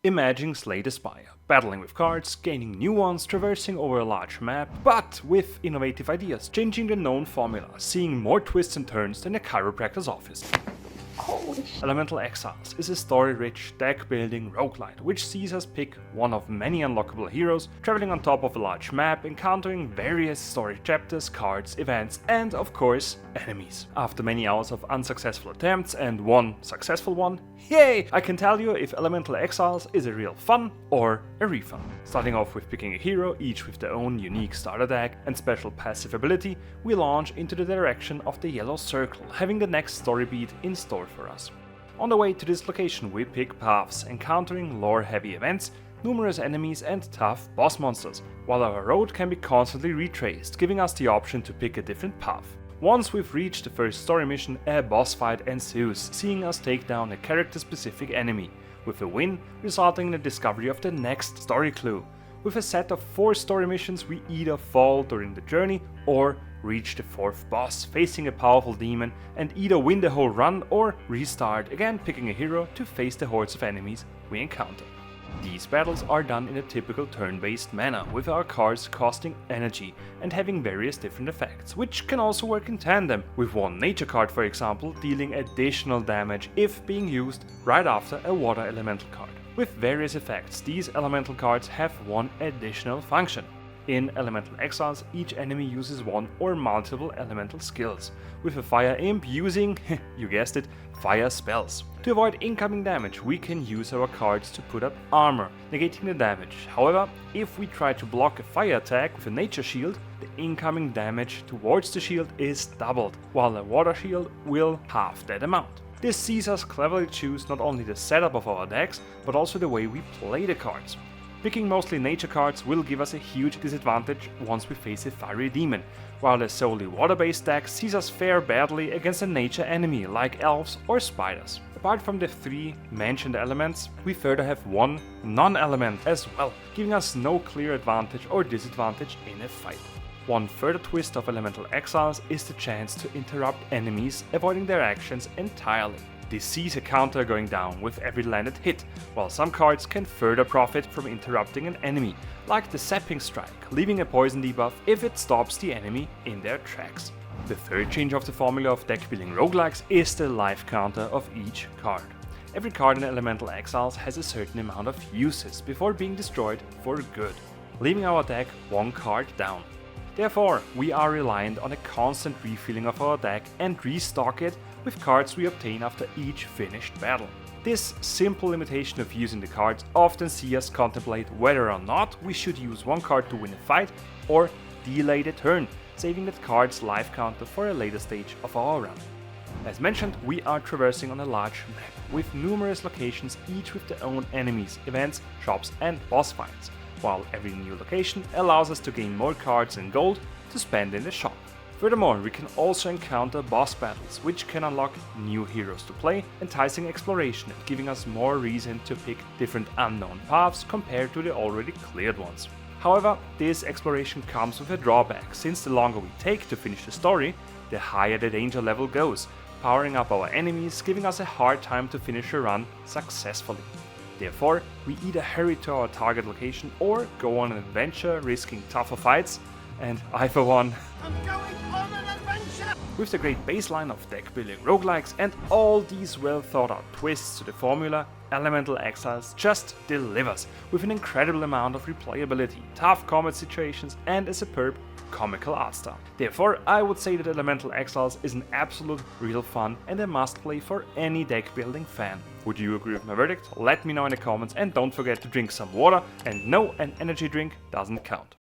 Imagine Slay the Spire, battling with cards, gaining new ones, traversing over a large map, but with innovative ideas, changing the known formula, seeing more twists and turns than a chiropractor's office. Elemental Exiles is a story-rich deck-building roguelite, which sees us pick one of many unlockable heroes, traveling on top of a large map, encountering various story chapters, cards, events, and of course, enemies. After many hours of unsuccessful attempts and one successful one, yay! I can tell you if Elemental Exiles is a real fun or a refund. Starting off with picking a hero, each with their own unique starter deck and special passive ability, we launch into the direction of the yellow circle, having the next story beat in store for us. On the way to this location we pick paths, encountering lore-heavy events, numerous enemies and tough boss monsters, while our road can be constantly retraced, giving us the option to pick a different path. Once we've reached the first story mission, a boss fight ensues, seeing us take down a character-specific enemy, with a win resulting in the discovery of the next story clue. With a set of 4 story missions, we either fall during the journey or reach the 4th boss, facing a powerful demon, and either win the whole run or restart, again picking a hero to face the hordes of enemies we encounter. These battles are done in a typical turn-based manner, with our cards costing energy and having various different effects, which can also work in tandem, with one nature card for example dealing additional damage if being used right after a water elemental card. With various effects, these elemental cards have one additional function. In Elemental Exiles, each enemy uses one or multiple elemental skills, with a fire imp using, you guessed it, fire spells. To avoid incoming damage, we can use our cards to put up armor, negating the damage. However, if we try to block a fire attack with a nature shield, the incoming damage towards the shield is doubled, while a water shield will halve that amount. This sees us cleverly choose not only the setup of our decks, but also the way we play the cards. Picking mostly nature cards will give us a huge disadvantage once we face a fiery demon, while a solely water-based deck sees us fare badly against a nature enemy like elves or spiders. Apart from the 3 mentioned elements, we further have one non-element as well, giving us no clear advantage or disadvantage in a fight. One further twist of Elemental Exiles is the chance to interrupt enemies, avoiding their actions entirely. This sees a counter going down with every landed hit, while some cards can further profit from interrupting an enemy, like the Sapping Strike, leaving a poison debuff if it stops the enemy in their tracks. The third change of the formula of deck-building roguelikes is the life counter of each card. Every card in Elemental Exiles has a certain amount of uses before being destroyed for good, leaving our deck one card down. Therefore, we are reliant on a constant refilling of our deck and restock it with cards we obtain after each finished battle. This simple limitation of using the cards often sees us contemplate whether or not we should use one card to win a fight or delay the turn, saving that card's life counter for a later stage of our run. As mentioned, we are traversing on a large map with numerous locations, each with their own enemies, events, shops and boss fights, while every new location allows us to gain more cards and gold to spend in the shop. Furthermore, we can also encounter boss battles, which can unlock new heroes to play, enticing exploration and giving us more reason to pick different unknown paths compared to the already cleared ones. However, this exploration comes with a drawback, since the longer we take to finish the story, the higher the danger level goes, powering up our enemies, giving us a hard time to finish a run successfully. Therefore, we either hurry to our target location or go on an adventure, risking tougher fights, and I for one I'm going on an adventure! With the great baseline of deck building roguelikes and all these well thought out twists to the formula, Elemental Exiles just delivers, with an incredible amount of replayability, tough combat situations and a superb comical art style. Therefore, I would say that Elemental Exiles is an absolute real fun and a must play for any deck building fan. Would you agree with my verdict? Let me know in the comments and don't forget to drink some water, and no, an energy drink doesn't count.